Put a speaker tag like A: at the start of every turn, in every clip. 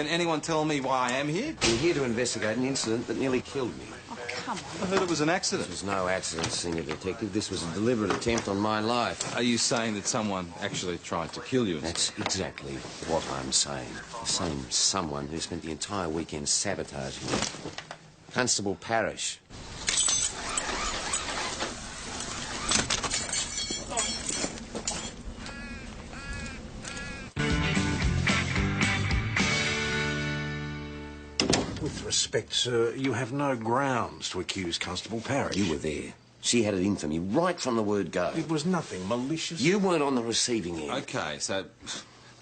A: Can anyone tell me why I am here?
B: We're here to investigate an incident that nearly killed me.
C: Oh, come on.
A: I heard it was an accident.
B: This was no accident, Senior Detective. This was a deliberate attempt on my life.
A: Are you saying that someone actually tried to kill you?
B: That's exactly what I'm saying. The same someone who spent the entire weekend sabotaging me. Constable Parrish.
D: With respect, sir, you have no grounds to accuse Constable Parrish.
B: You were there. She had it in for me right from the word go.
D: It was nothing malicious.
B: You weren't on the receiving end.
A: Okay, so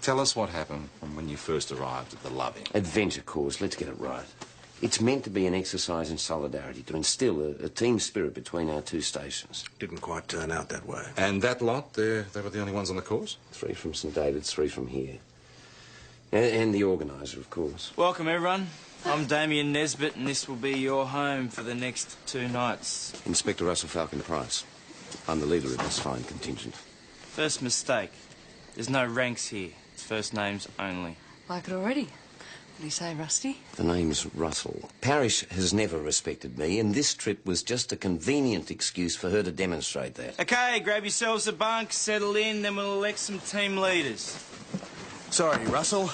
A: tell us what happened from when you first arrived at the Loving.
B: Adventure course, let's get it right. It's meant to be an exercise in solidarity, to instill a team spirit between our two stations.
D: Didn't quite turn out that way.
A: And that lot, they were the only ones on the course?
B: 3 from St David's, 3 from here. And the organiser, of course.
E: Welcome, everyone. I'm Damien Nesbitt, and this will be your home for the next 2 nights.
B: Inspector Russell Falcon Price. I'm the leader of this fine contingent.
E: First mistake. There's no ranks here. It's first names only.
C: Like it already. What do you say, Rusty?
B: The name's Russell. Parrish has never respected me, and this trip was just a convenient excuse for her to demonstrate that.
E: Okay, grab yourselves a bunk, settle in, then we'll elect some team leaders.
F: Sorry, Russell.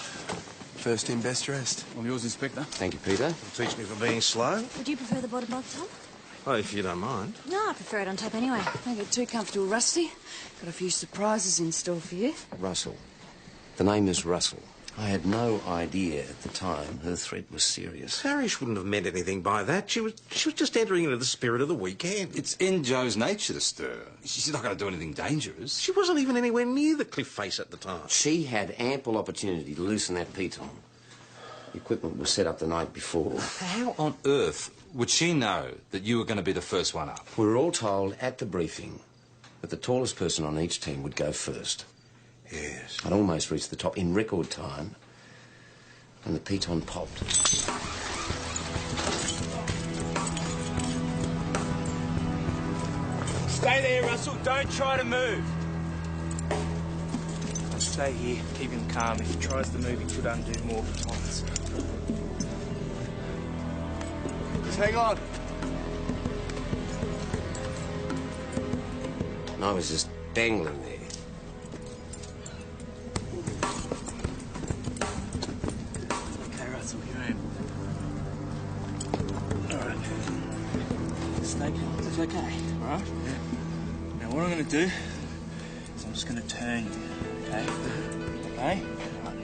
F: First in, best dressed.
G: All yours, Inspector.
B: Thank you, Peter.
D: Teach me for being slow.
H: Would you prefer the bottom bunk, Tom?
D: Oh, if you don't mind.
H: No, I prefer it on top anyway.
C: Don't get too comfortable, Rusty. Got a few surprises in store for you.
B: Russell. The name is Russell. I had no idea at the time her threat was serious.
D: Parrish wouldn't have meant anything by that. She was just entering into the spirit of the weekend.
A: It's in Joe's nature to stir. She's not going to do anything dangerous.
D: She wasn't even anywhere near the cliff face at the time.
B: She had ample opportunity to loosen that piton. The equipment was set up the night before.
A: How on earth would she know that you were going to be the first one up?
B: We were all told at the briefing that the tallest person on each team would go first.
D: Yes.
B: I'd almost reached the top in record time, and the piton popped.
E: Stay there, Russell. Don't try to move. Stay here. Keep him calm. If he tries to move, he could undo more batons.
F: Just hang on.
B: And I was just dangling there.
E: Okay, Russell, here I am. All right. Stay calm. It's okay, all right? Yeah. Now, what I'm going to do is I'm just going to turn you, okay? Okay? All right.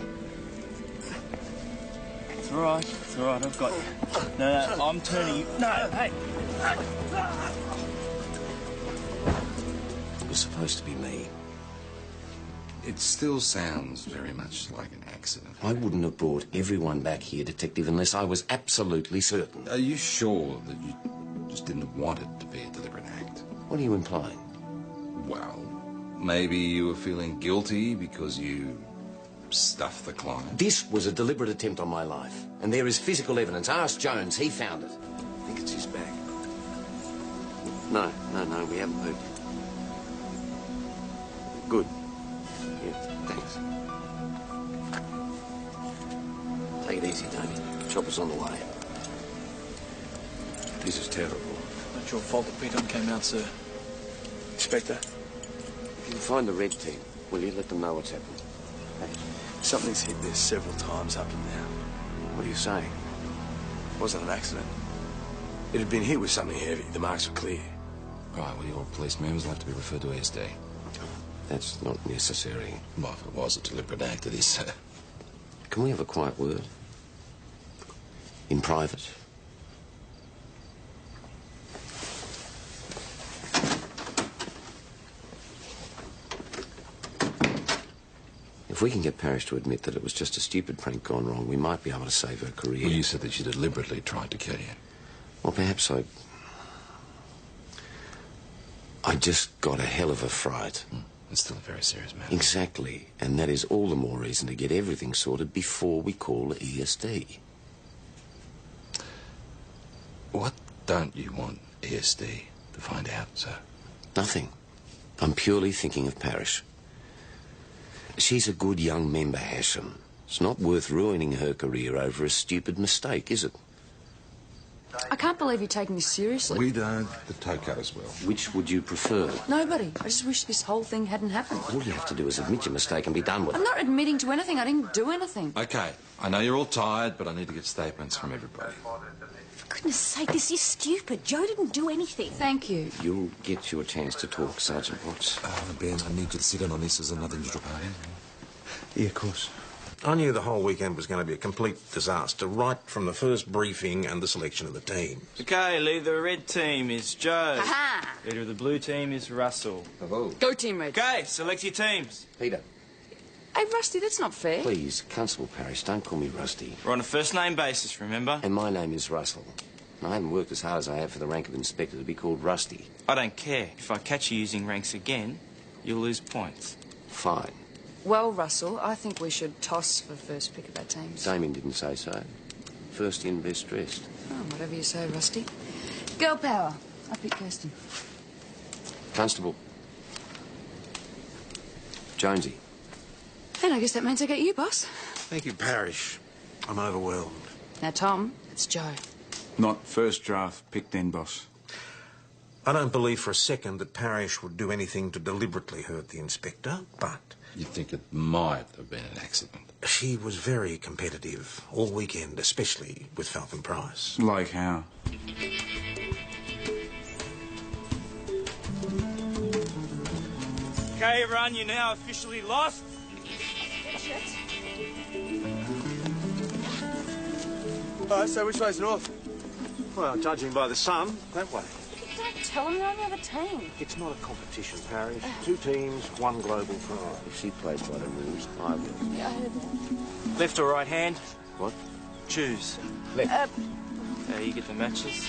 E: It's all right. It's all right. I've got you. No, I'm turning you. No, hey.
B: It was supposed to be me.
A: It still sounds very much like an accident.
B: I wouldn't have brought everyone back here, Detective, unless I was absolutely certain.
A: Are you sure that you just didn't want it to be a deliberate act?
B: What are you implying?
A: Well, maybe you were feeling guilty because you stuffed the client.
B: This was a deliberate attempt on my life, and there is physical evidence. Ask Jones, he found it. I think it's his back. No, we haven't moved it. Good. Yeah, thanks. Take it easy, Damien. Chopper's on the way. This is terrible.
G: Not your fault the piton came out, sir. Inspector,
B: If you can find the red team, will you let them know what's happened?
F: something's hit this several times up and down.
B: What are you saying?
F: It wasn't an accident. It had been hit with something heavy. The marks were clear.
A: Right, well, your police members will have to be referred to ASD.
B: That's not necessary.
A: Well, if it was a deliberate act, it is.
B: Can we have a quiet word? In private? If we can get Parrish to admit that it was just a stupid prank gone wrong, we might be able to save her career.
A: Well, you said that she deliberately tried to kill you.
B: Well, perhaps I just got a hell of a fright.
A: It's still a very serious matter.
B: Exactly. And that is all the more reason to get everything sorted before we call the ESD.
A: What don't you want ESD to find out, sir?
B: Nothing. I'm purely thinking of Parrish. She's a good young member, Hashem. It's not worth ruining her career over a stupid mistake, is it?
C: I can't believe you're taking this seriously.
A: We don't. The toe cut as well.
B: Which would you prefer?
C: Nobody. I just wish this whole thing hadn't happened.
B: All you have to do is admit your mistake and be done with it.
C: I'm not admitting to anything. I didn't do anything.
A: Okay, I know you're all tired, but I need to get statements from everybody.
H: For goodness sake, this is stupid. Joe didn't do anything.
C: Thank you.
B: You'll get your chance to talk, Sergeant Watts.
A: Ben, I need you to sit in on this as another neutral party.
D: Yeah, of course. I knew the whole weekend was going to be a complete disaster, right from the first briefing and the selection of the team.
E: Okay, leader of the red team is Joe.
C: Aha!
E: Leader of the blue team is Russell.
C: Go, Team Red.
E: Okay, select your teams.
B: Peter,
C: Hey, Rusty, that's not fair.
B: please, Constable Parrish, don't call me Rusty.
E: We're on a first-name basis, remember?
B: And my name is Russell. I haven't worked as hard as I have for the rank of Inspector to be called Rusty.
E: I don't care. If I catch you using ranks again, you'll lose points.
B: Fine.
C: Well, Russell, I think we should toss for first pick of our teams.
B: Damien didn't say so. First in, best dressed.
C: Oh, whatever you say, Rusty. Girl power. I pick Kirsten.
B: Constable. Jonesy.
C: And I guess that means I get you, boss.
D: Thank you, Parrish. I'm overwhelmed.
C: Now, Tom, it's Joe.
I: Not first draft, pick then, boss.
D: I don't believe for a second that Parrish would do anything to deliberately hurt the inspector, but
A: You think it might have been an accident?
D: she was very competitive all weekend, especially with Falcon Price.
I: Like how?
E: Okay, everyone, you're now officially lost.
F: So which way's north?
D: Well, judging by the sun, that way.
H: Don't tell him you're on the other team.
D: It's not a competition, Parrish. 2 teams, 1 global prize.
B: If she plays by the rules, I will.
H: Yeah, I heard.
E: Left or right hand?
B: What?
E: Choose.
B: Left.
E: You get the matches.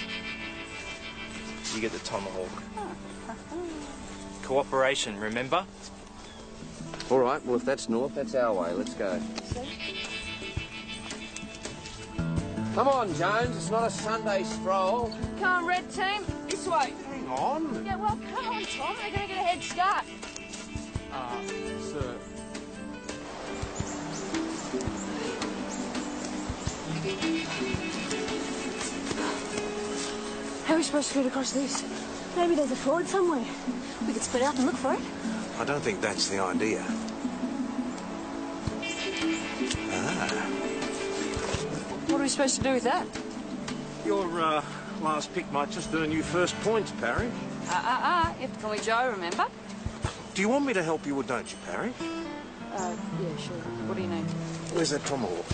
E: You get the tomahawk. Cooperation, remember?
B: All right, well, if that's north, that's our way. Let's go. Come on, Jones. It's not a Sunday stroll.
C: Come on, red team. This way.
D: Hang on.
H: Yeah, well, come on, Tom. They're going to get a head start.
E: Sir.
C: How are we supposed to get across this?
H: Maybe there's a ford somewhere. We could split up and look for it.
D: I don't think that's the idea.
C: What are we supposed to do with that?
D: Your last pick might just earn you first points, Parrish.
C: You have to call me Joe, remember?
D: Do you want me to help you or don't you, Parrish?
C: Yeah, sure. What do you need?
D: Where's that tomahawk?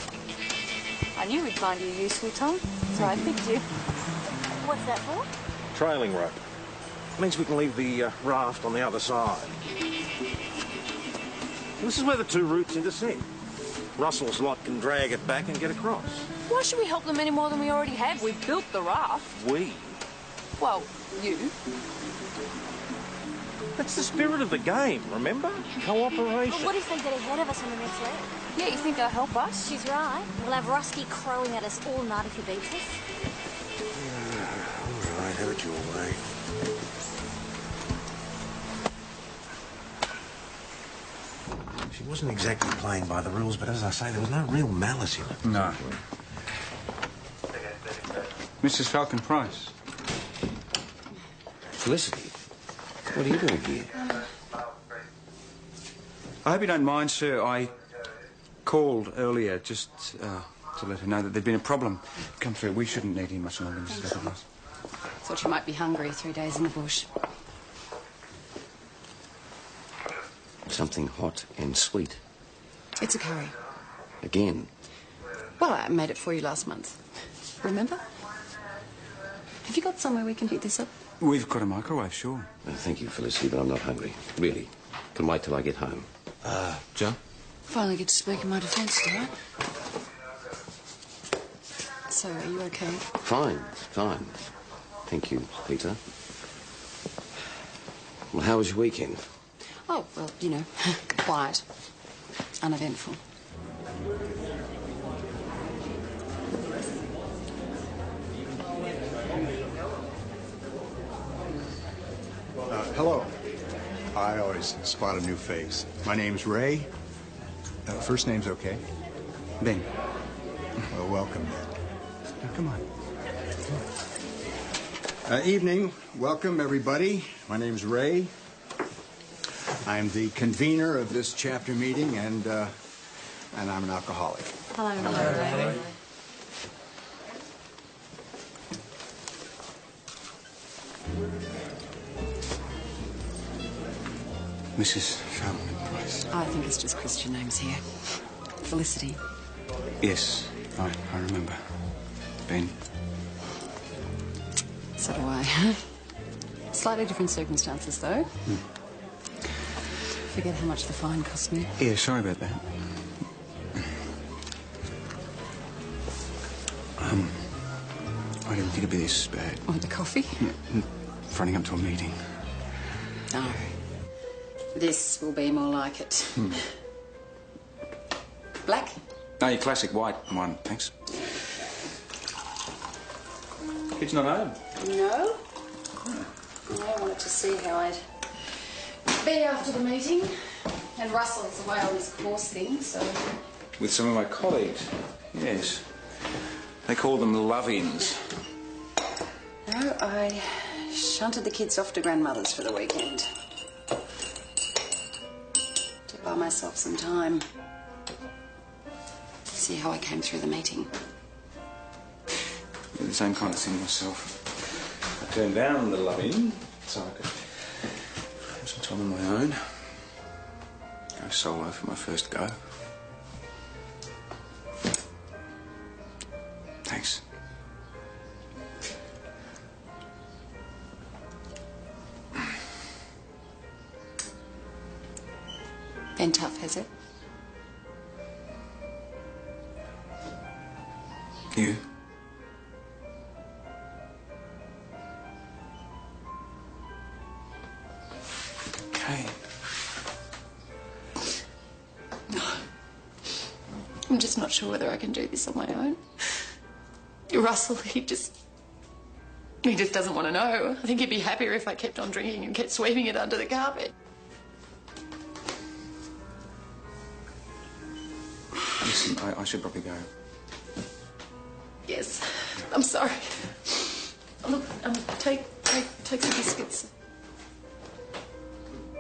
C: I knew we'd find you useful, Tom. So I picked you.
H: What's that for?
D: Trailing rope. Means we can leave the raft on the other side. This is where the 2 routes intersect. Russell's lot can drag it back and get across.
C: Why should we help them any more than we already have? We've built the raft.
D: We?
C: Well, you.
D: That's the spirit of the game, remember? Cooperation.
H: But what if they get ahead of us on the next leg?
C: Yeah, you think they'll help us?
H: She's right. We'll have Rusty crowing at us all night if he beats us.
D: All right, have it your way. She wasn't exactly playing by the rules, but as I say, there was no real malice in it.
I: No. Mrs. Falcon Price.
B: Felicity, what are you doing here?
I: I hope you don't mind, sir. I called earlier just to let her know that there'd been a problem come through. We shouldn't need him much longer, Mrs. Falcon Price.
C: Thought you might be hungry 3 days in the bush.
B: Something hot and sweet.
C: It's a curry.
B: Again.
C: Well, I made it for you last month. Remember? Have you got somewhere we can heat this up?
I: We've got a microwave, sure.
B: Thank you, Felicity, but I'm not hungry. Really. Can wait till I get home.
A: Joe?
C: Finally get to speak in my defence, all right? So, are you okay?
B: Fine, fine. Thank you, Peter. Well, how was your weekend?
C: Oh, well, you know, quiet. Uneventful.
J: Hello. I always spot a new face. My name's Ray. First name's okay.
I: Ben.
J: Well, welcome, Ben.
I: Now, come on.
J: Evening. Welcome, everybody. My name's Ray. I'm the convener of this chapter meeting, and I'm an alcoholic.
C: Hello, Ray.
I: Mrs. Falmouth Price.
C: I think it's just Christian names here. Felicity.
I: Yes, I remember. Ben.
C: So do I. Slightly different circumstances, though. Forget how much the fine cost me.
I: Yeah, sorry about that. I didn't think it'd be this bad.
C: Want the coffee?
I: Yeah, fronting up to a meeting.
C: No. This will be more like it. Black?
I: No, your classic white one, thanks. Kid's not home.
C: No. I wanted to see how I'd be after the meeting. And Russell's away on this course thing, so...
I: With some of my colleagues, yes. They call them love-ins.
C: No, I shunted the kids off to grandmother's for the weekend. To buy myself some time. See how I came through the meeting.
I: Yeah, the same kind of thing myself. I turned down the love-in so I could have some time on my own. Go solo for my first go. Thanks.
C: Been tough, has it?
I: You? Okay.
C: I'm just not sure whether I can do this on my own. Russell, he just doesn't want to know. I think he'd be happier if I kept on drinking and kept sweeping it under the carpet.
I: Listen, I should probably go.
C: Yes, I'm sorry. Look, take some biscuits.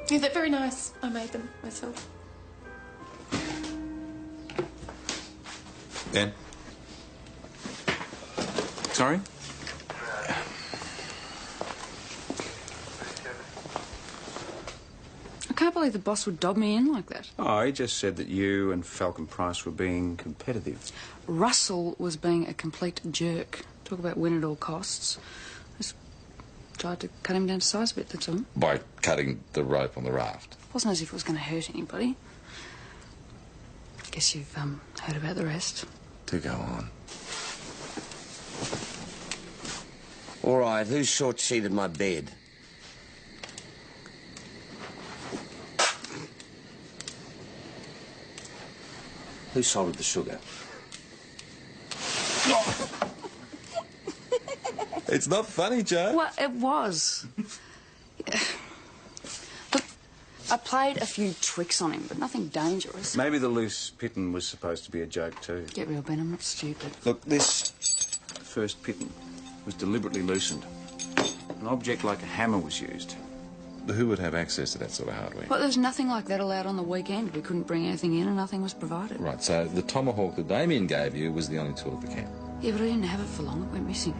C: Yeah, they're very nice. I made them myself.
A: Ben?
I: Sorry?
C: I can't believe the boss would dob me in like that.
I: Oh, he just said that you and Falcon Price were being competitive.
C: Russell was being a complete jerk. Talk about win at all costs. Just tried to cut him down to size a bit, that's all.
A: By cutting the rope on the raft.
C: It wasn't as if it was going to hurt anybody. Guess you've heard about the rest.
A: Do go on.
B: All right, who short-sheeted my bed? Who salted the sugar?
A: It's not funny, Joe.
C: Well, it was. Look, I played a few tricks on him, but nothing dangerous.
I: Maybe the loose pitten was supposed to be a joke too.
C: Get real, Ben, I'm not stupid.
I: Look, this first pitten was deliberately loosened. An object like a hammer was used.
A: Who would have access to that sort of hardware?
C: Well, there was nothing like that allowed on the weekend. We couldn't bring anything in and nothing was provided.
A: Right, so the tomahawk that Damien gave you was the only tool at the camp.
C: Yeah, but I didn't have it for long. It went missing.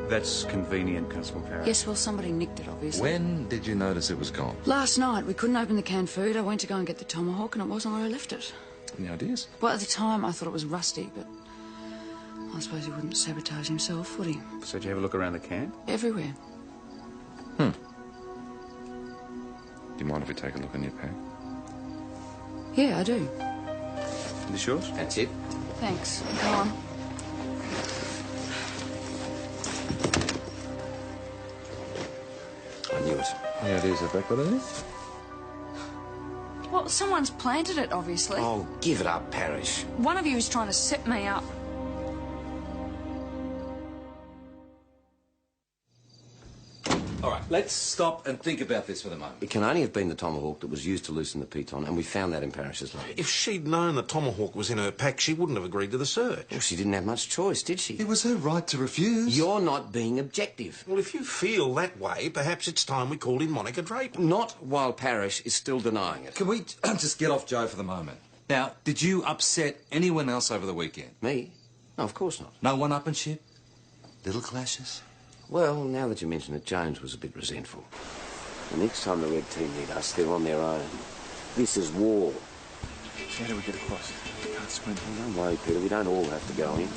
I: That's convenient, Constable Carey.
C: Yes, well, somebody nicked it, obviously.
A: When did you notice it was gone?
C: Last night. We couldn't open the canned food. I went to go and get the tomahawk and it wasn't where I left it.
A: Any ideas?
C: Well, at the time, I thought it was rusty, but I suppose he wouldn't sabotage himself, would he?
I: So did you have a look around the camp?
C: Everywhere.
A: Do you mind if we take a look in your pack?
C: Yeah, I do.
I: Is this yours?
B: That's it.
C: Thanks. Come on.
B: I knew it.
A: Any ideas of back what it is?
C: Well, someone's planted it, obviously.
B: Oh, give it up, Parrish.
C: One of you is trying to set me up.
A: All right, let's stop and think about this for the moment.
B: It can only have been the tomahawk that was used to loosen the piton, and we found that in Parrish's luggage.
D: If she'd known the tomahawk was in her pack, she wouldn't have agreed to the search.
B: Well, she didn't have much choice, did she?
A: It was her right to refuse.
B: You're not being objective.
D: Well, if you feel that way, perhaps it's time we called in Monica Draper.
B: Not while Parrish is still denying it.
A: Can we just get off Joe for the moment? Now, did you upset anyone else over the weekend?
B: Me? No, of course not.
A: No one-upmanship? Little clashes?
B: Well, now that you mention it, Jones was a bit resentful. The next time the red team need us, they're on their own. This is war.
E: So how do we get across? We can't swim.
B: Well, don't worry, Peter. We don't all have to go in.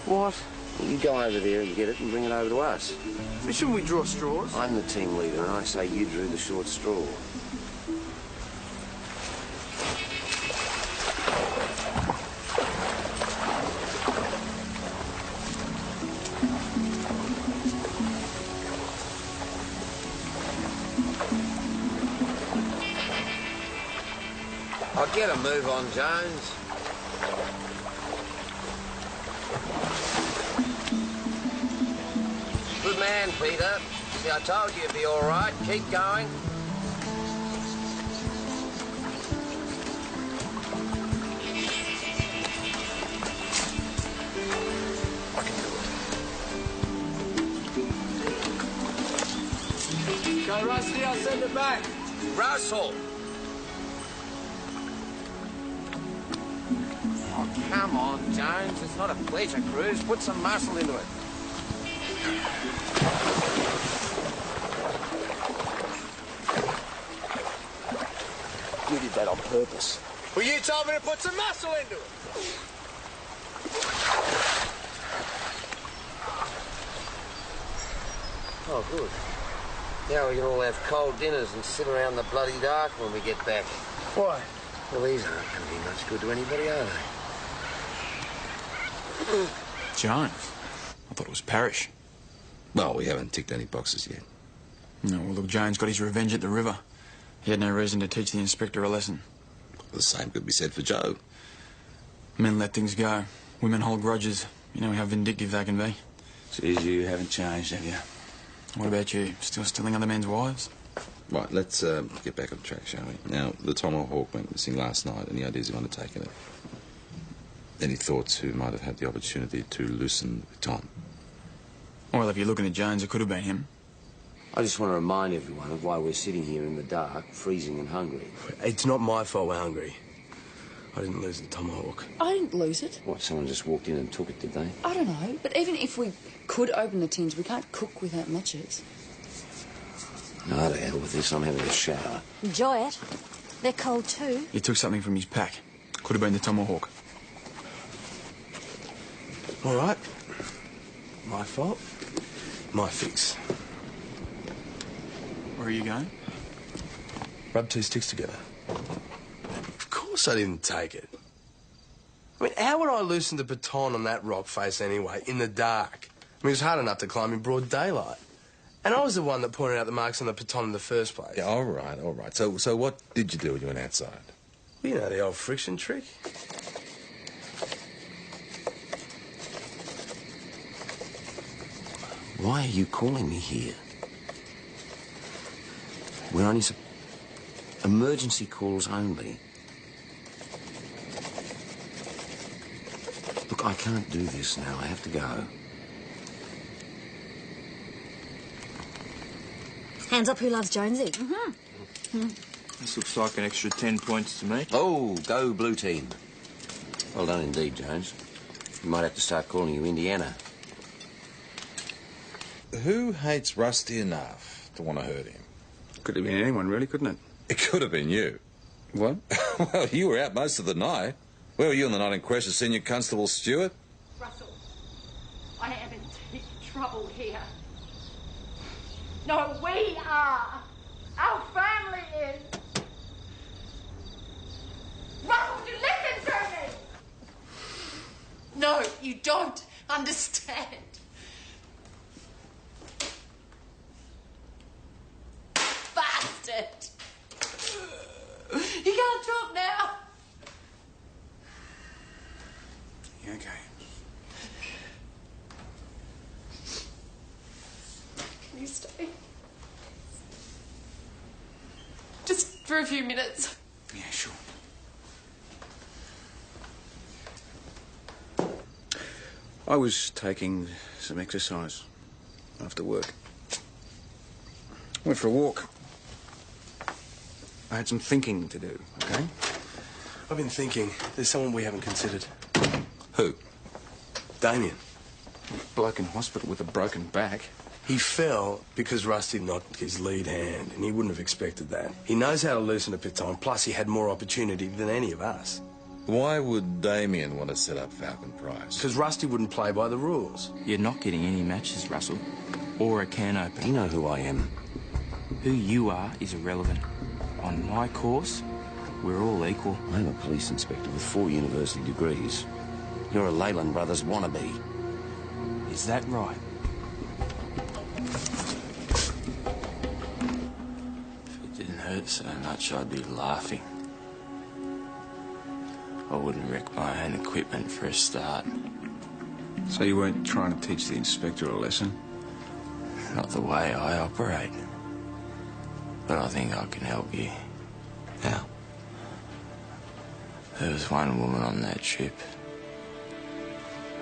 B: What? Well, you go over there and get it and bring it over to us.
F: But shouldn't we draw straws?
B: I'm the team leader, and I say you drew the short straw. I'll get a move on, Jones. Good man, Peter. See, I told you you'd be all right. Keep going.
F: I can do it.
E: Go, Rusty, I'll send it back.
B: Russell! Oh, come on, Jones. It's not a pleasure cruise. Put some muscle into it. You did that on purpose.
F: Well, you told me to put some muscle into it.
B: Oh, good. Now we can all have cold dinners and sit around the bloody dark when we get back.
F: Why?
B: Well, these aren't going to be much good to anybody, are they?
E: Jones. I thought it was Parrish.
A: Well, we haven't ticked any boxes yet.
E: No, well, look, Jones got his revenge at the river. He had no reason to teach the inspector a lesson.
A: The same could be said for Joe.
E: Men let things go. Women hold grudges. You know how vindictive they can be.
A: Geez, you haven't changed, have you?
E: What about you? Still stealing other men's wives?
A: Right, let's get back on track, shall we? Now, the tomahawk went missing last night. Any ideas of undertaking it? Any thoughts who might have had the opportunity to loosen the baton?
E: Well, if you're looking at Jones, it could have been him.
B: I just want to remind everyone of why we're sitting here in the dark, freezing and hungry.
F: It's not my fault we're hungry. I didn't lose the tomahawk.
H: I didn't lose it.
B: What, someone just walked in and took it, did they?
H: I don't know, but even if we could open the tins, we can't cook without matches.
B: No, to hell with this. I'm having a shower.
H: Enjoy it. They're cold too.
E: He took something from his pack. Could have been the tomahawk.
F: All right. My fault. My fix.
E: Where are you going?
F: Rub two sticks together. Of course I didn't take it. I mean, how would I loosen the baton on that rock face anyway, in the dark? I mean, it was hard enough to climb in broad daylight. And I was the one that pointed out the marks on the baton in the first place.
A: Yeah, all right, all right. So what did you do when you went outside?
F: You know the old friction trick.
B: Why are you calling me here? We're only emergency calls only. Look, I can't do this now. I have to go.
H: Hands up who loves Jonesy.
E: This looks like an extra 10 points to me.
B: Oh, go blue team. Well done indeed, Jones. You might have to start calling you Indiana.
A: Who hates Rusty enough to want to hurt him?
K: Could have been anyone, really, couldn't it?
A: It could have been you.
K: What?
A: Well, you were out most of the night. Where were you on the night in question, Senior Constable Stewart?
C: Russell, I am in deep trouble here. No, we are. Our family is. Russell, you listen to me! No, you don't understand. Bastard! You can't talk now.
K: Yeah, okay.
C: you stay? Just for a few minutes.
K: Yeah, sure. I was taking some exercise after work. Went for a walk. I had some thinking to do, okay?
F: I've been thinking, there's someone we haven't considered.
K: Who?
F: Damien.
K: Bloke in hospital with a broken back.
F: He fell because Rusty knocked his lead hand, and he wouldn't have expected that. He knows how to loosen a piton, plus he had more opportunity than any of us.
A: Why would Damien want to set up Falcon Price?
F: Because Rusty wouldn't play by the rules.
E: You're not getting any matches, Russell. Or a can opener.
B: You know who I am.
E: Who you are is irrelevant. On my course, we're all equal.
B: I'm a police inspector with 4 university degrees. You're a Leyland Brothers wannabe.
E: Is that right?
I: If it didn't hurt so much, I'd be laughing. I wouldn't wreck my own equipment for a start.
K: So you weren't trying to teach the inspector a lesson?
I: Not the way I operate. But I think I can help you.
B: How?
I: There was one woman on that trip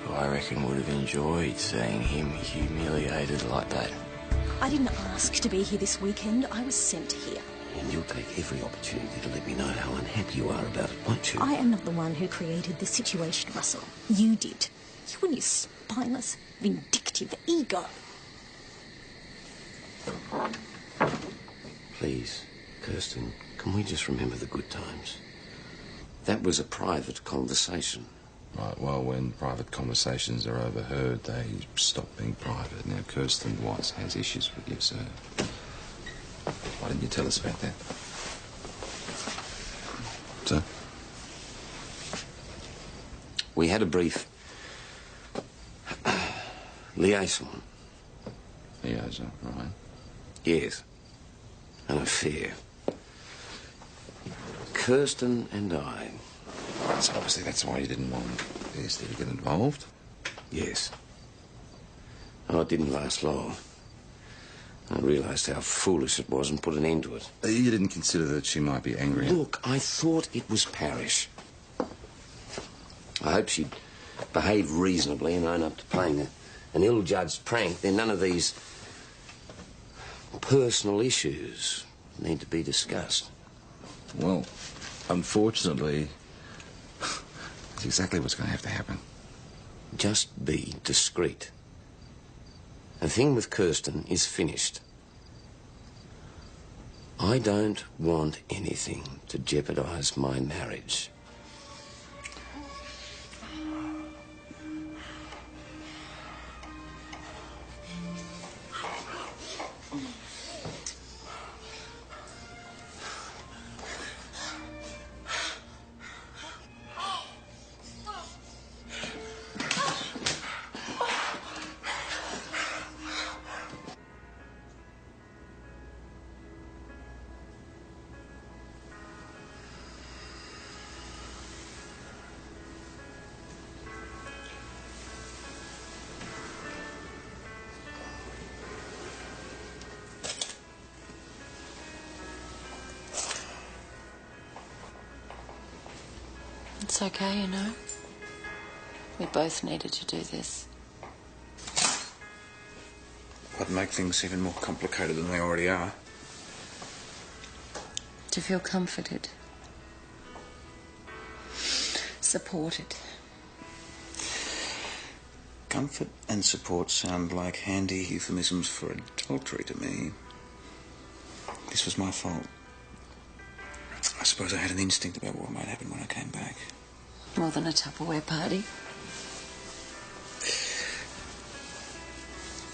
I: who I reckon would have enjoyed seeing him humiliated like that.
L: I didn't ask to be here this weekend. I was sent here.
B: And you'll take every opportunity to let me know how unhappy you are about it, won't you?
L: I am not the one who created the situation, Russell. You did. You and your spineless, vindictive ego.
B: Please, Kirsten, can we just remember the good times? That was a private conversation.
A: Right, well, when private conversations are overheard, they stop being private. Now, Kirsten Watts has issues with you, sir. Why didn't you tell us about that? Sir?
B: We had a brief liaison.
A: Liaison, right.
B: Yes. An affair. Kirsten and I.
A: So obviously that's why you didn't want Esther to get involved?
B: Yes. Oh, it didn't last long. I realised how foolish it was and put an end to it.
A: You didn't consider that she might be angry?
B: Look, I thought it was parish. I hoped she'd behave reasonably and own up to playing an ill-judged prank. Then none of these personal issues need to be discussed.
A: Well, unfortunately, that's exactly what's going to have to happen.
B: Just be discreet. The thing with Kirsten is finished. I don't want anything to jeopardise my marriage.
C: It's okay, you know. We both needed to do this.
K: I'd make things even more complicated than they already are.
C: To feel comforted. Supported.
K: Comfort and support sound like handy euphemisms for adultery to me. This was my fault. I suppose I had an instinct about what might happen when I came back.
C: More than a Tupperware party.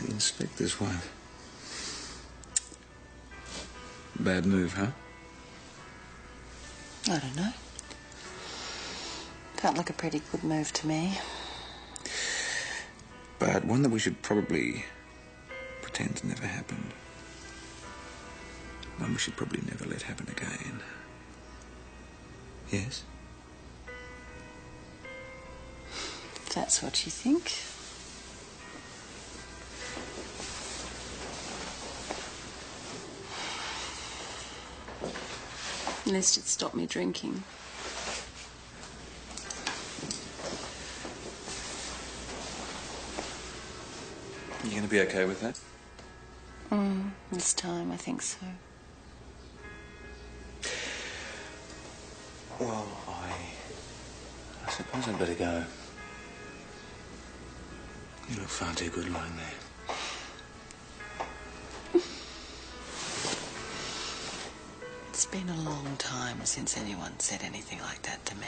K: The inspector's wife. Bad move, huh?
C: I don't know. Felt like a pretty good move to me.
K: But one that we should probably pretend never happened. One we should probably never let happen again. Yes?
C: If that's what you think. At least it stopped me drinking.
I: You going to be okay with that?
C: This time, I think so.
I: Well, I suppose I'd better go. You look far too good lying there.
C: It's been a long time since anyone said anything like that to me.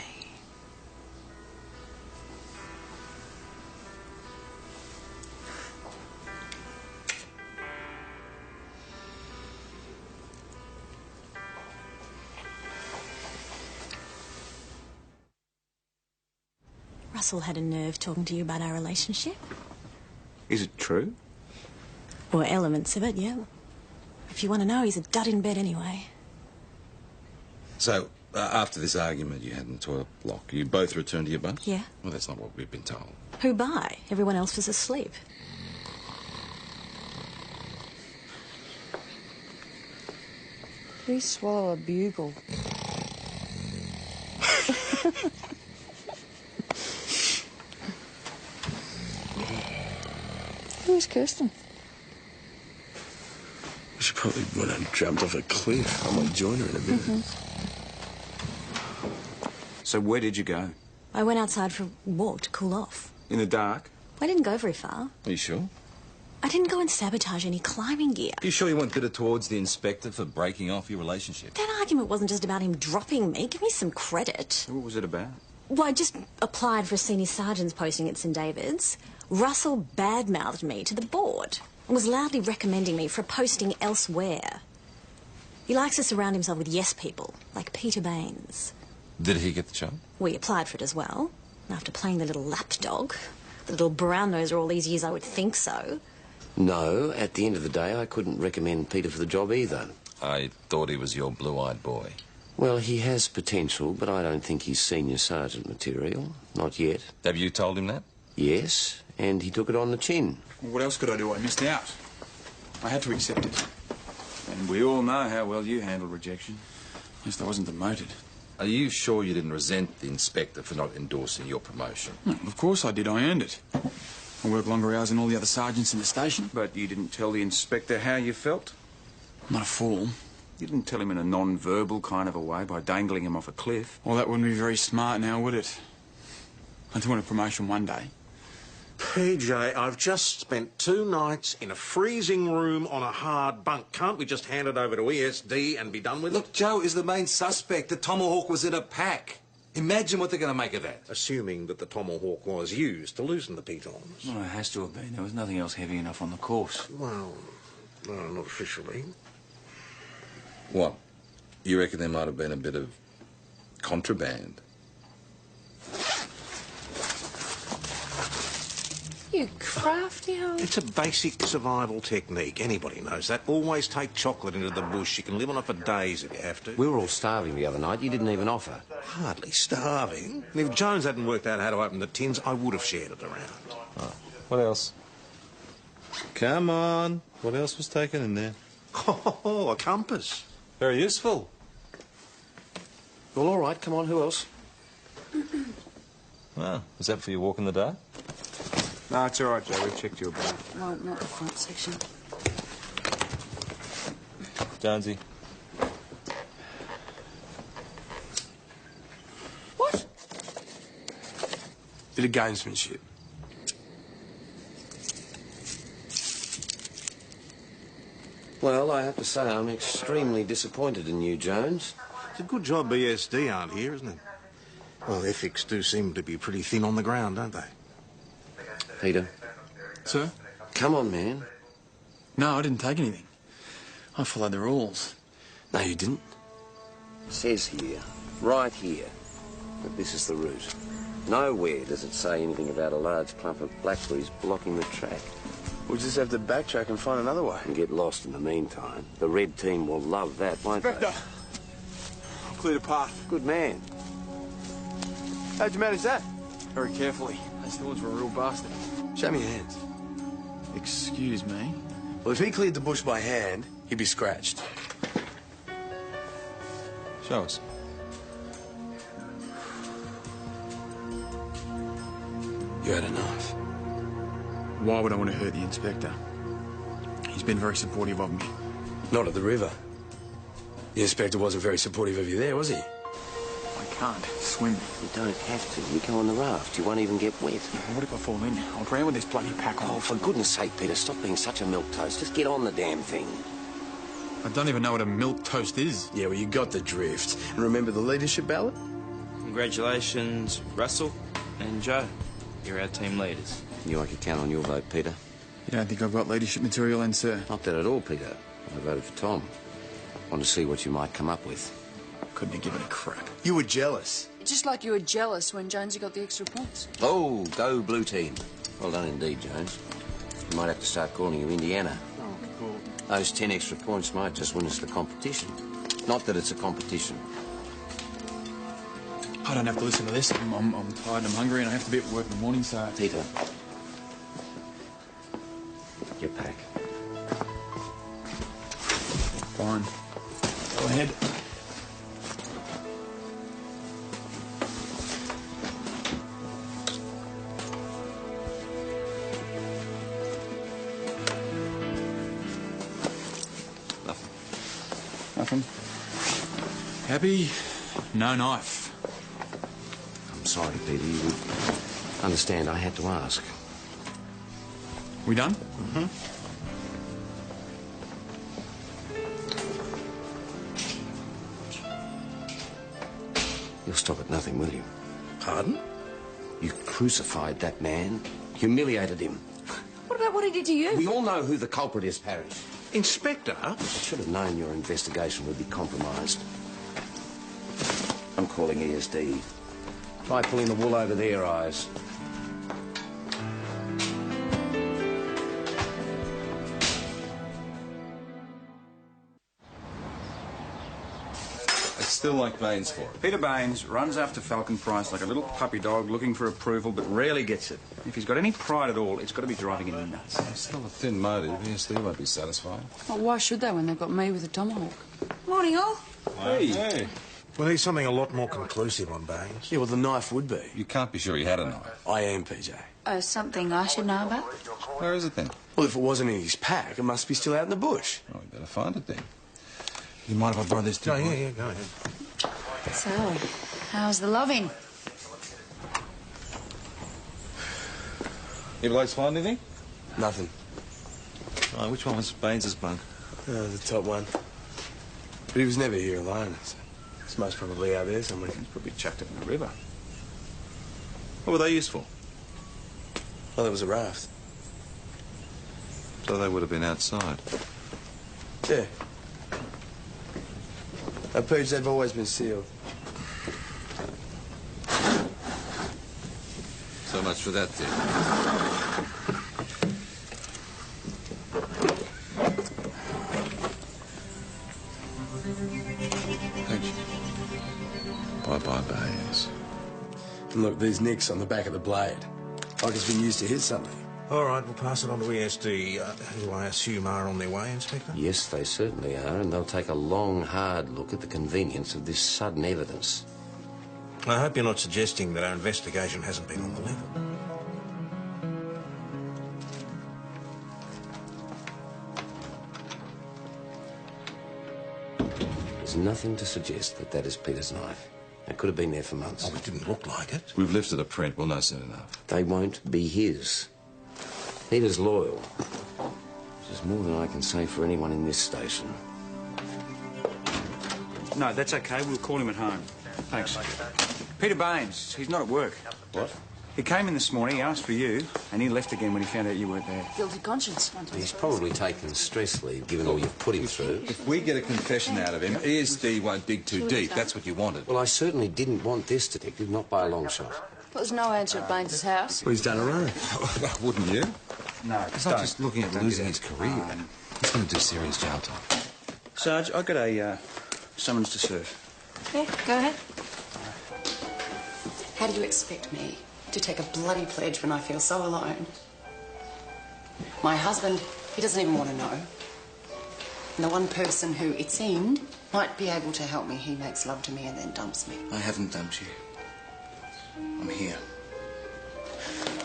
L: Russell had a nerve talking to you about our relationship.
I: Is it true?
L: Or elements of it, yeah. If you want to know, he's a dud in bed anyway.
A: So, after this argument you had in the toilet block, you both returned to your bunk?
L: Yeah.
A: Well, that's not what we've been told.
L: Who by? Everyone else was asleep.
H: Please swallow a bugle. Who's Kirsten?
F: She probably went and jumped off a cliff. I might join her in a minute.
I: So where did you go?
L: I went outside for a walk to cool off.
I: In the dark?
L: I didn't go very far.
A: Are you sure?
L: I didn't go and sabotage any climbing gear.
A: Are you sure you weren't bitter towards the inspector for breaking off your relationship?
L: That argument wasn't just about him dropping me. Give me some credit.
I: What was it about?
L: Well, I just applied for a senior sergeant's posting at St David's. Russell badmouthed me to the board and was loudly recommending me for a posting elsewhere. He likes to surround himself with yes people, like Peter Baines.
A: Did he get the job?
L: We applied for it as well. After playing the little lapdog, the little brown noser all these years, I would think so.
B: No, at the end of the day, I couldn't recommend Peter for the job either.
A: I thought he was your blue-eyed boy.
B: Well, he has potential, but I don't think he's senior sergeant material. Not yet.
A: Have you told him that?
B: Yes, and he took it on the chin.
I: Well, what else could I do? I missed out. I had to accept it. And we all know how well you handle rejection. At least I wasn't demoted.
A: Are you sure you didn't resent the inspector for not endorsing your promotion?
I: No, of course I did. I earned it. I worked longer hours than all the other sergeants in the station. But you didn't tell the inspector how you felt?
E: I'm not a fool.
I: You didn't tell him in a non-verbal kind of a way by dangling him off a cliff.
E: Well, that wouldn't be very smart now, would it? I do want a promotion one day.
D: PJ, I've just spent 2 nights in a freezing room on a hard bunk. Can't we just hand it over to ESD and be done with it?
A: Look, Joe is the main suspect. The Tomahawk was in a pack. Imagine what they're going to make of that.
D: Assuming that the Tomahawk was used to loosen the pitons.
I: Well, it has to have been. There was nothing else heavy enough on the course.
D: Well, no, not officially.
A: What? You reckon there might have been a bit of contraband?
H: You crafty hoe.
D: It's a basic survival technique. Anybody knows that. Always take chocolate into the bush. You can live on it for days if you have to.
B: We were all starving the other night. You didn't even offer.
D: Hardly starving. And if Jones hadn't worked out how to open the tins, I would have shared it around.
A: Oh. What else? Come on. What else was taken in there?
D: Oh, a compass.
A: Very useful.
B: Well, all right. Come on. Who else?
A: Well, was that for your walk in the dark?
I: No, it's all right, Joe. We've checked your bag.
H: Well, not the front section.
A: Jonesy.
F: What? Bit of gamesmanship.
B: Well, I have to say I'm extremely disappointed in you, Jones.
D: It's a good job ESD aren't here, isn't it? Well, ethics do seem to be pretty thin on the ground, don't they?
B: Peter.
E: Sir?
B: Come on, man.
E: No, I didn't take anything. I followed the rules.
B: No, you didn't. It says here, right here, that this is the route. Nowhere does it say anything about a large clump of blackberries blocking the track.
F: We'll just have to backtrack and find another way.
B: And get lost in the meantime. The red team will love that, won't they?
F: Inspector! Cleared a path.
B: Good man.
F: How'd you manage that?
E: Very carefully. Those stewards were a real bastard.
F: Show me your hands.
E: Excuse me?
F: Well, if he cleared the bush by hand, he'd be scratched.
A: Show us.
F: You had a knife.
G: Why would I want to hurt the inspector? He's been very supportive of me.
F: Not at the river. The inspector wasn't very supportive of you there, was he?
G: I can't swim.
B: You don't have to. You go on the raft. You won't even get wet.
G: What if I fall in? I'll drown with this bloody pack on.
B: Oh, for goodness sake, Peter, stop being such a milquetoast. Just get on the damn thing.
G: I don't even know what a milk toast is.
F: Yeah, well, you got the drift. And remember the leadership ballot?
E: Congratulations, Russell and Joe. You're our team leaders.
B: You I could count on your vote, Peter.
G: You don't think I've got leadership material then, sir?
B: Not that at all, Peter. I voted for Tom. Want to see what you might come up with.
G: Couldn't have given a crap.
F: You were jealous.
H: Just like you were jealous when Jonesy got the extra points.
B: Oh, go blue team. Well done indeed, Jones. You might have to start calling you Indiana.
G: Oh, cool.
B: Those 10 extra points might just win us the competition. Not that it's a competition.
G: I don't have to listen to this. I'm tired and I'm hungry and I have to be at work in the morning, so...
B: Peter. Your pack.
G: Fine. Go ahead. Nothing. Happy? No knife.
B: I'm sorry, Peter. You would understand I had to ask.
G: We done?
B: Mm-hmm. You'll stop at nothing, will you?
F: Pardon?
B: You crucified that man, humiliated him.
H: What about what he did to you?
B: We all know who the culprit is, Parrish.
D: Inspector?
B: I should have known your investigation would be compromised. I'm calling ESD. Try pulling the wool over their eyes.
A: It's still like Baines for it.
J: Peter Baines runs after Falcon Price like a little puppy dog looking for approval, but rarely gets it. If he's got any pride at all, it's got to be driving him nuts.
A: It's still a thin motive. ESD won't be satisfied.
H: Well, why should they when they've got me with a tomahawk? Morning, all.
A: Hey.
D: We need something a lot more conclusive on Baines.
F: Yeah, well, the knife would be.
A: You can't be sure he had a knife.
F: I am, PJ.
H: Oh, something I should know about?
A: Where is it then?
F: Well, if it wasn't in his pack, it must be still out in the bush.
A: Oh, we better find it then. You mind if I borrow this too?
D: Yeah, go ahead.
H: So, how's the loving?
A: You blokes find anything?
F: Nothing.
A: Oh, which one was Baines's bunk?
F: The top one. But he was never here alone. So it's most probably out there somewhere.
J: He's probably chucked it in the river.
A: What were they used for?
F: Well, there was a raft.
A: So they would have been outside.
F: Yeah. Our poods, they've always been sealed.
A: So much for that then.
G: Thanks.
A: Bye-bye, Baines.
F: And look, these nicks on the back of the blade. Like it's been used to hit something.
D: All right, we'll pass it on to ESD, who I assume are on their way, Inspector?
B: Yes, they certainly are, and they'll take a long, hard look at the convenience of this sudden evidence.
D: I hope you're not suggesting that our investigation hasn't been on the level.
B: There's nothing to suggest that that is Peter's knife. It could have been there for months.
D: Oh, it didn't look like it.
A: We've lifted a print. We'll know soon enough.
B: They won't be his. Peter's loyal. Which is more than I can say for anyone in this station.
J: No, that's okay. We'll call him at home. Thanks. Peter Baines, he's not at work.
B: What?
J: He came in this morning, he asked for you, and he left again when he found out you weren't there.
H: Guilty conscience.
B: He's probably taken stress leave, given all you've put him through.
A: If we get a confession out of him, ESD won't dig too deep. That's what you wanted.
B: Well, I certainly didn't want this detective, not by a long shot.
H: Well, there's no answer at Baines's house.
F: Well, he's done a run.
A: Wouldn't you?
J: No,
A: He's not just looking at losing his career. He's going to do serious jail time.
J: Sarge, I've got a summons to serve.
H: Yeah, go ahead. How do you expect me to take a bloody pledge when I feel so alone? My husband, he doesn't even want to know.
C: And the one person who, it seemed, might be able to help me, he makes love to me and then dumps me.
K: I haven't dumped you. I'm here.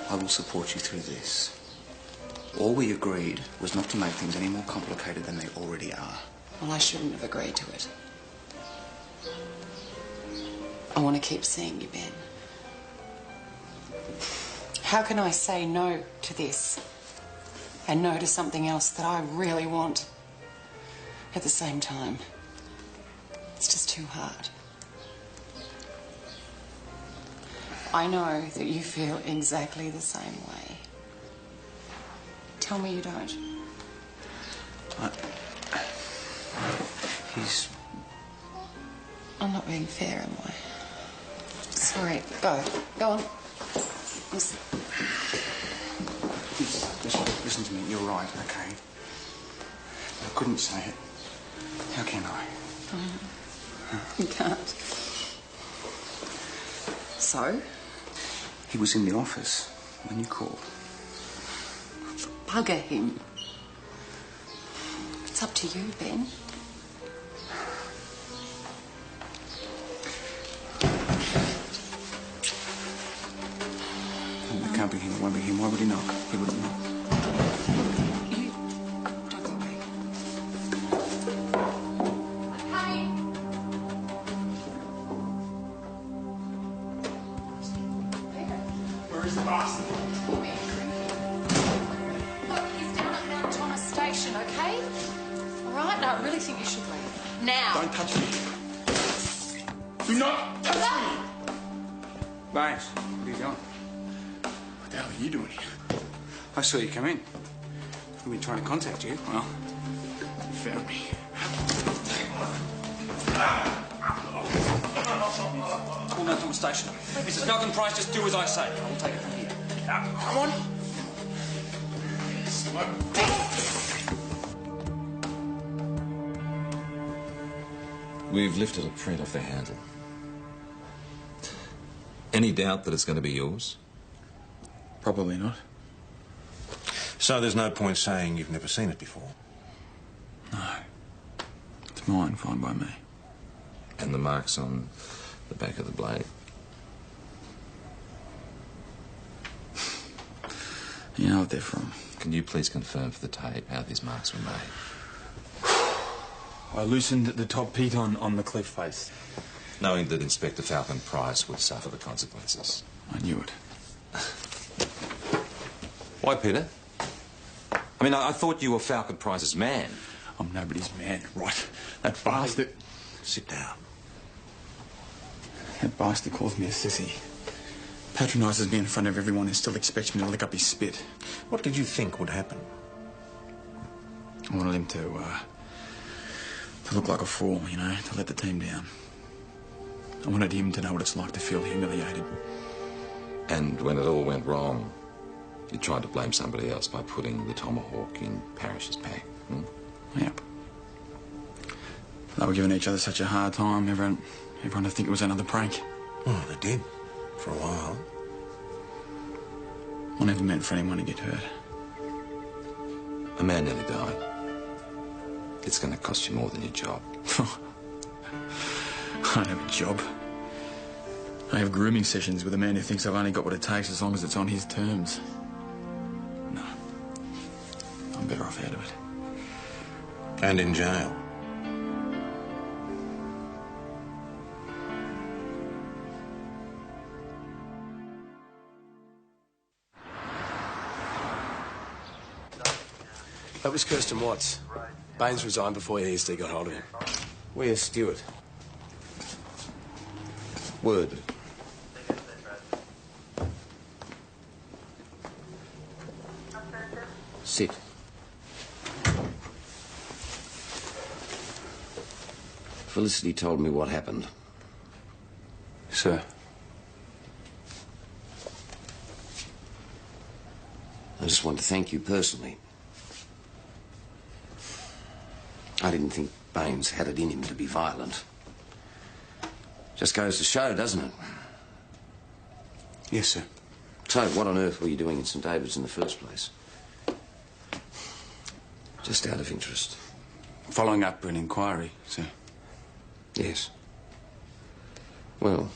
K: I will support you through this. All we agreed was not to make things any more complicated than they already are.
C: Well, I shouldn't have agreed to it. I want to keep seeing you, Ben. How can I say no to this and no to something else that I really want at the same time? It's just too hard. I know that you feel exactly the same way. Tell me you don't. I'm not being fair, am I? Sorry. Go. Go on. Listen.
K: Listen to me. You're right, okay? I couldn't say it. How can I?
C: You can't. So?
K: He was in the office when you called.
C: Bugger him. It's up to you, Ben.
K: It can't be him. It won't be him. Why would he knock? He wouldn't knock.
C: Don't go away.
G: Where is the bastard?
C: Look, he's down at Mount Thomas Station, okay? All right? No, I really think you should leave. Now.
G: Don't touch me. Do not touch me!
K: Baines, where are you going?
G: What the hell are you doing here?
K: I saw you come in. I've been trying to contact you.
G: Well, you found me.
E: Call Mount Thomas Station. Mrs. Falcon Price, just do as I say. I will take it from here.
G: Come on.
A: We've lifted a print off the handle. Any doubt that it's going to be yours?
G: Probably not.
D: So there's no point saying you've never seen it before?
G: No. It's mine, fine by me.
A: And the marks on the back of the blade?
G: You know what they're from.
A: Can you please confirm for the tape how these marks were made?
G: I loosened the top piton on the cliff face.
A: Knowing that Inspector Falcon Price would suffer the consequences.
G: I knew it.
A: Why, Peter? I mean, I thought you were Falcon Price's man.
G: I'm nobody's man, right? That bastard...
D: Sit down.
G: That bastard calls me a sissy. Patronises me in front of everyone and still expects me to lick up his spit.
D: What did you think would happen?
G: I wanted him to look like a fool, you know, to let the team down. I wanted him to know what it's like to feel humiliated.
A: And when it all went wrong, you tried to blame somebody else by putting the tomahawk in Parrish's pack.
G: Yep. They were giving each other such a hard time, everyone would think it was another prank.
D: Oh, they did. For a while.
G: I never meant for anyone to get hurt.
A: A man nearly died. It's going to cost you more than your job.
G: I don't have a job. I have grooming sessions with a man who thinks I've only got what it takes as long as it's on his terms. No. I'm better off out of it.
D: And in jail.
F: That was Kirsten Watts. Baines resigned before ESD got hold of him.
B: Where's Stewart?
A: Word.
B: Sit. Felicity told me what happened.
G: Sir.
B: I just want to thank you personally. I didn't think Baines had it in him to be violent. Just goes to show, doesn't it?
G: Yes, sir.
B: So, what on earth were you doing in St David's in the first place? Just out of interest.
K: Following up an inquiry, sir.
B: Yes. Well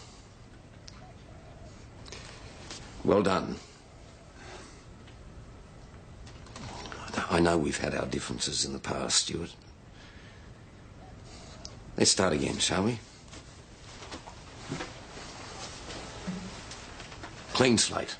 B: done. I know we've had our differences in the past, Stuart. Let's start again, shall we? Clean slate.